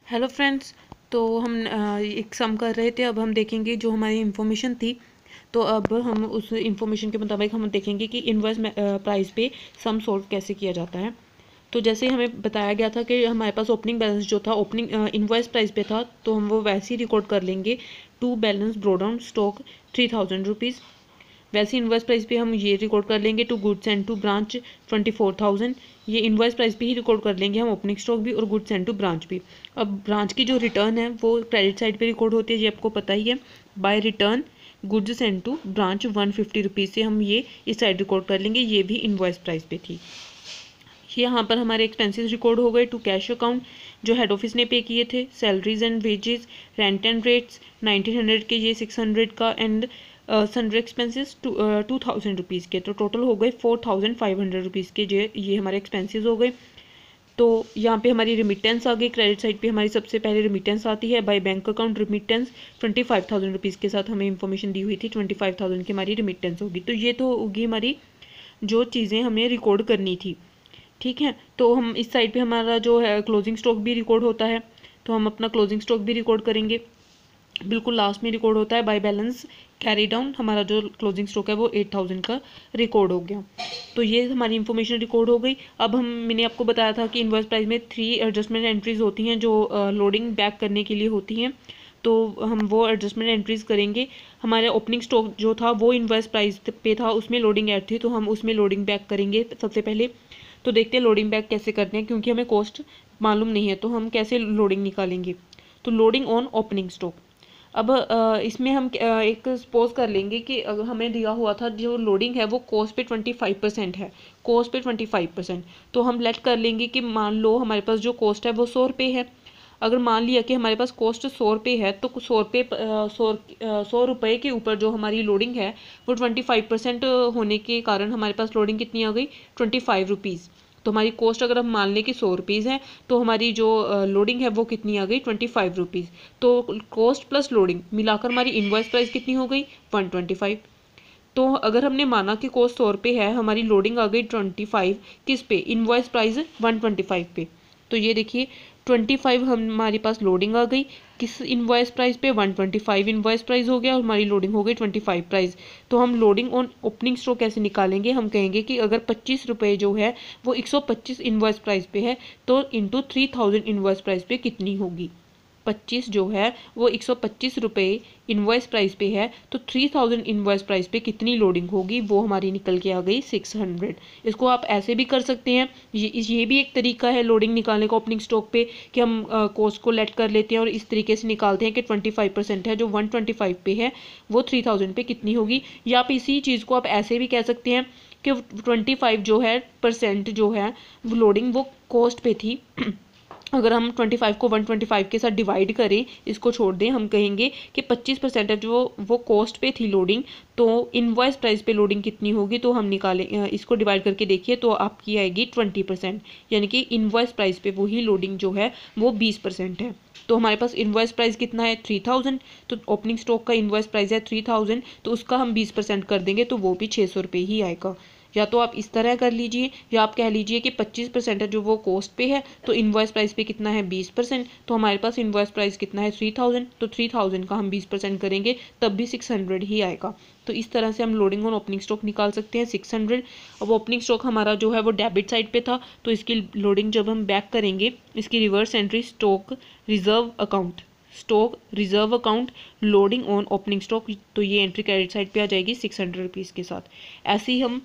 Hello friends. तो हम एक सम कर रहे थे। अब हम देखेंगे जो हमारी इन्फॉर्मेशन थी। तो अब हम उस इन्फॉर्मेशन के मुताबिक हम देखेंगे कि इनवर्स प्राइस पे सम सॉल्व कैसे किया जाता है। तो जैसे हमें बताया गया था कि हमारे पास ओपनिंग बैलेंस जो था ओपनिंग इनवॉइस प्राइस पे था, तो हम वो वैसे ही रिकॉर्ड कर लेंगे। To balance brought down stock 3000 rupees. वैसे इनवॉइस प्राइस पे हम ये रिकॉर्ड कर लेंगे to goods and to branch 24,000। ये इनवॉइस प्राइस पे ही रिकॉर्ड कर लेंगे हम ओपनिंग स्टॉक भी और गुड्स एंड टू ब्रांच भी। अब ब्रांच की जो रिटर्न है वो क्रेडिट साइड पे रिकॉर्ड होती है, ये आपको पता ही है। By return goods send to branch 150 rupees से हम ये इस साइड रिकॉर्ड कर लेंगे। ये भी इनवॉइस प्राइस पे थी। यहाँ पर हमारे एक्सपेंसेस रिकॉर्ड हो गए टू कैश अकाउंट जो हेड ऑफिस ने पे किए थे। Salaries and wages, rent and rates 1900 के, ये 600 का, एंड सन्ड्री एक्सपेंसेस 2000 रुपीज़ के। तो टोटल हो गए 4500 रुपीज़ के। ये हमारे एक्सपेंसेस हो गए। तो यहाँ पे हमारी रिमिटेंस आ गई। क्रेडिट साइड पे हमारी सबसे पहले रिमिटेंस आती है by bank account remittance 25,000 rupees के साथ हमें इन्फॉर्मेशन दी हुई थी। 25,000 की हमारी रिमिटेंस होगी। तो ये तो होगी हमारी जो चीज़ें हमें रिकॉर्ड करनी थी। ठीक है, तो हम इस साइड पे हमारा जो है क्लोजिंग स्टॉक भी रिकॉर्ड होता है। तो हम अपना क्लोजिंग स्टॉक भी रिकॉर्ड करेंगे। बिल्कुल लास्ट में रिकॉर्ड होता है बाय बैलेंस कैरी डाउन। हमारा जो क्लोजिंग स्टॉक है वो 8,000 का रिकॉर्ड हो गया। तो ये हमारी इन्फॉर्मेशन रिकॉर्ड हो गई। अब मैंने आपको बताया था कि इनवॉइस प्राइस में 3 एडजस्टमेंट एंट्रीज होती हैं जो लोडिंग बैक करने के लिए होती हैं। तो हम वो एडजस्टमेंट एंट्रीज करेंगे। हमारे ओपनिंग स्टॉक जो था वो इनवॉइस प्राइस पे था, उसमें लोडिंग ऐड थी, तो हम उसमें लोडिंग बैक करेंगे सबसे पहले। तो देखते हैं लोडिंग बैक कैसे करते हैं, क्योंकि हमें कॉस्ट मालूम नहीं है तो हम कैसे लोडिंग निकालेंगे। तो लोडिंग ऑन ओपनिंग स्टॉक। अब इसमें हम एक सपोज कर लेंगे कि अगर हमें दिया हुआ था जो लोडिंग है वो कॉस्ट पे 25% है। कॉस्ट पे 25%। तो हम लेट कर लेंगे कि मान लो हमारे पास जो कॉस्ट है वो 100 रुपये है। अगर मान लिया कि हमारे पास कॉस्ट 100 रुपये है, तो 100 रुपये 100 रुपये के ऊपर जो हमारी लोडिंग है वो 25% होने के कारण हमारे पास लोडिंग कितनी आ गई, 25 रुपीज़। तो हमारी कॉस्ट अगर हम मान लें कि 100 रुपीज़ है, तो हमारी जो लोडिंग है वो कितनी आ गई, 25 रुपीज़। तो कॉस्ट प्लस लोडिंग मिलाकर हमारी इनवॉइस प्राइस कितनी हो गई, 125। तो अगर हमने माना कि कॉस्ट 100 रुपये है, हमारी लोडिंग आ गई 25, किस पे, इनवॉइस प्राइस 125 पे। तो ये देखिए 25 हमारे पास लोडिंग आ गई किस इनवॉइस प्राइस पे, 125 इनवॉइस प्राइस हो गया और हमारी लोडिंग हो गई 25 प्राइस। तो हम लोडिंग ऑन ओपनिंग स्टॉक कैसे निकालेंगे, हम कहेंगे कि अगर 25 रुपये जो है वो 125 इनवॉइस प्राइस पे है, तो इंटू 3000 इनवॉइस प्राइस पे कितनी होगी। 25 जो है वो 125 रुपये इनवॉइस प्राइस पे है, तो 3000 इनवॉइस प्राइस पे कितनी लोडिंग होगी, वो हमारी निकल के आ गई 600। इसको आप ऐसे भी कर सकते हैं। ये भी एक तरीका है लोडिंग निकालने का ओपनिंग स्टॉक पे, कि हम कॉस्ट को लेट कर लेते हैं और इस तरीके से निकालते हैं कि 25% है जो 125 पे है वो 3000 पे कितनी होगी। या आप इसी चीज़ को आप ऐसे भी कह सकते हैं कि 25 जो है परसेंट जो है वो लोडिंग वो कॉस्ट पे थी। अगर हम 25 को 125 के साथ डिवाइड करें, इसको छोड़ दें, हम कहेंगे कि 25% है जो वो कॉस्ट पे थी लोडिंग, तो इनवॉइस प्राइस पे लोडिंग कितनी होगी। तो हम निकालें, इसको डिवाइड करके देखिए तो आपकी आएगी 20%, यानी कि इनवॉइस प्राइस पे वही लोडिंग जो है वो 20% है। तो हमारे पास इनवॉइस प्राइस कितना है, 3000। तो ओपनिंग स्टॉक का इनवॉइस प्राइस है 3000, तो उसका हम 20% कर देंगे तो वो भी 600 रुपये ही आएगा। या तो आप इस तरह कर लीजिए, या आप कह लीजिए कि 25% है जो वो कॉस्ट पे है, तो इनवॉइस प्राइस पे कितना है 20%। तो हमारे पास इनवॉइस प्राइस कितना है 3000, तो 3000 का हम 20% करेंगे तब भी 600 ही आएगा। तो इस तरह से हम लोडिंग ऑन ओपनिंग स्टॉक निकाल सकते हैं 600। अब ओपनिंग स्टॉक हमारा जो है वो डेबिट साइड पे था, तो इसकी लोडिंग जब हम बैक करेंगे, इसकी reverse entry stock reserve account, stock reserve account loading on opening stock, तो ये एंट्री क्रेडिट साइड पे आ जाएगी 600 रुपीज़ के साथ। ऐसे ही हम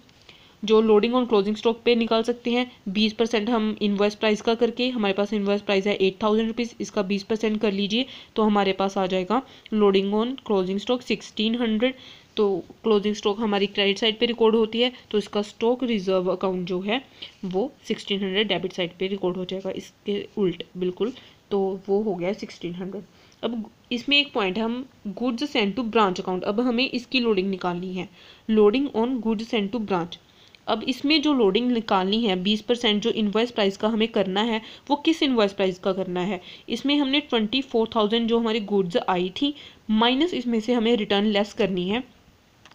जो लोडिंग ऑन क्लोजिंग स्टॉक पे निकाल सकते हैं। 20% हम इनवॉइस प्राइस का करके, हमारे पास इनवॉइस प्राइस है 8,000 रुपीज़, इसका 20% कर लीजिए तो हमारे पास आ जाएगा लोडिंग ऑन क्लोजिंग स्टॉक 1600। तो क्लोजिंग स्टॉक हमारी क्रेडिट साइड पे रिकॉर्ड होती है, तो इसका स्टॉक रिजर्व अकाउंट जो है वो 1600 डेबिट साइड पे रिकॉर्ड हो जाएगा, इसके उल्ट बिल्कुल। तो वो हो गया 1600। अब इसमें एक पॉइंट है, हम goods send to branch account, अब हमें इसकी लोडिंग निकालनी है। Loading on goods send to branch. अब इसमें जो लोडिंग निकालनी है 20% जो इनवॉइस प्राइस का हमें करना है, वो किस इनवॉइस प्राइस का करना है। इसमें हमने 24,000 जो हमारी गुड्स आई थी माइनस इसमें से हमें रिटर्न लेस करनी है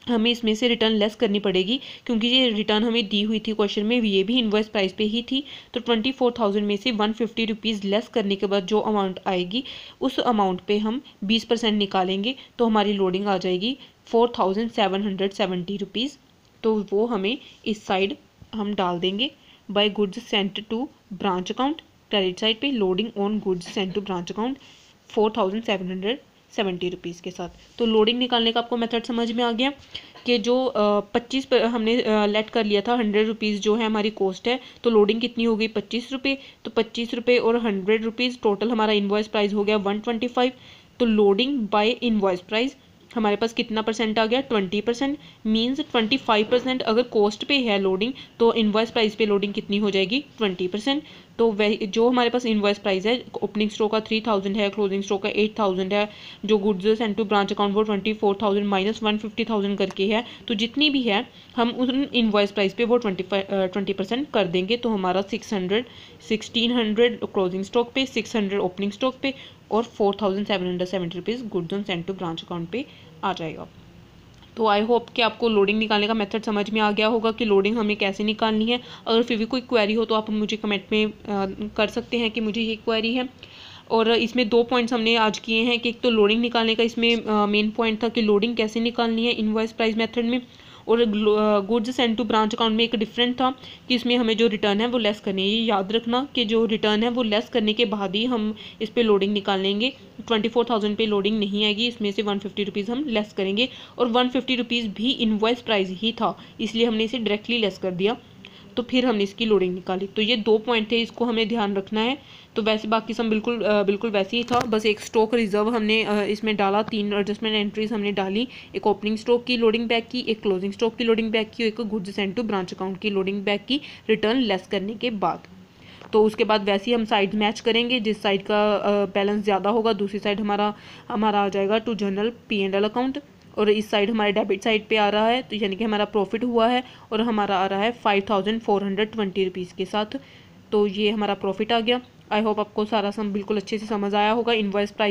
हमें इसमें से रिटर्न लेस करनी पड़ेगी, क्योंकि ये रिटर्न हमें दी हुई थी क्वेश्चन में, ये भी इन्वॉइस प्राइस पे ही थी। तो 24,000 में से 150 रुपीज़ लेस करने के बाद जो अमाउंट आएगी उस अमाउंट पे हम 20% निकालेंगे, तो हमारी लोडिंग आ जाएगी 4,770 रुपीज़। तो वो हमें इस साइड हम डाल देंगे, by goods sent to branch account, credit side पे loading on goods sent to branch account 4,770 rupees के साथ। तो लोडिंग निकालने का आपको मेथड समझ में आ गया कि जो 25 पर हमने लेट कर लिया था 100 रुपीज़ जो है हमारी कॉस्ट है, तो लोडिंग कितनी हो गई 25 रुपये। तो 25 रुपये और 100 रुपीज़ टोटल हमारा इन्वॉइस प्राइस हो गया 125। तो लोडिंग बाय इन्वॉइस प्राइस हमारे पास कितना परसेंट आ गया 20%। मीन्स 25% अगर कॉस्ट पे है लोडिंग, तो इन्वॉइस प्राइस पे लोडिंग कितनी हो जाएगी 20%। तो वह जो हमारे पास इन्वॉइस प्राइस है, ओपनिंग स्टॉक का 3,000 है, क्लोजिंग स्टॉक का 8,000 है, जो goods sent to branch account वो 24,000 माइनस 150,000 करके है। तो जितनी भी है हम उन इन्वॉइस प्राइस पे वो 20% कर देंगे। तो हमारा 600, 1,600 क्लोजिंग स्टॉक पे, 600 ओपनिंग स्टॉक पे और 4,770 rupees goods on sent to branch account पे आ जाएगा। तो आई होप कि आपको लोडिंग निकालने का मेथड समझ में आ गया होगा कि लोडिंग हमें कैसे निकालनी है। अगर फिर भी कोई क्वेरी हो तो आप मुझे कमेंट में कर सकते हैं कि मुझे ये क्वेरी है। और इसमें 2 पॉइंट्स हमने आज किए हैं कि एक तो लोडिंग निकालने का इसमें मेन पॉइंट था कि लोडिंग कैसे निकालनी है इनवॉइस प्राइस मेथड में, और goods sent to branch account में एक डिफरेंट था कि इसमें हमें जो रिटर्न है वो लेस करनी है। ये याद रखना कि जो रिटर्न है वो लेस करने के बाद ही हम इस पर लोडिंग निकाल लेंगे। 24,000 पे लोडिंग नहीं आएगी, इसमें से 150 रुपीज़ हम लेस करेंगे, और 150 रुपीज़ भी इनवॉइस प्राइस ही था, इसलिए हमने इसे डायरेक्टली लेस कर दिया। तो फिर हमने इसकी लोडिंग निकाली। तो ये 2 पॉइंट थे, इसको हमें ध्यान रखना है। तो वैसे बाकी सब बिल्कुल वैसे ही था, बस एक स्टॉक रिजर्व हमने इसमें डाला, 3 एडजस्टमेंट एंट्रीज हमने डाली, एक ओपनिंग स्टॉक की लोडिंग बैक की, एक क्लोजिंग स्टॉक की लोडिंग बैक की, एक goods sent to branch account की लोडिंग बैक की रिटर्न लेस करने के बाद। तो उसके बाद वैसे ही हम साइड मैच करेंगे, जिस साइड का बैलेंस ज़्यादा होगा दूसरी साइड हमारा आ जाएगा टू जनरल P&L अकाउंट, और इस साइड हमारे डेबिट साइड पे आ रहा है, तो यानी कि हमारा प्रॉफिट हुआ है और हमारा आ रहा है 5,420 रुपीज़ के साथ। तो ये हमारा प्रॉफिट आ गया। आई होप आपको सारा सम बिल्कुल अच्छे से समझ आया होगा। Invoice price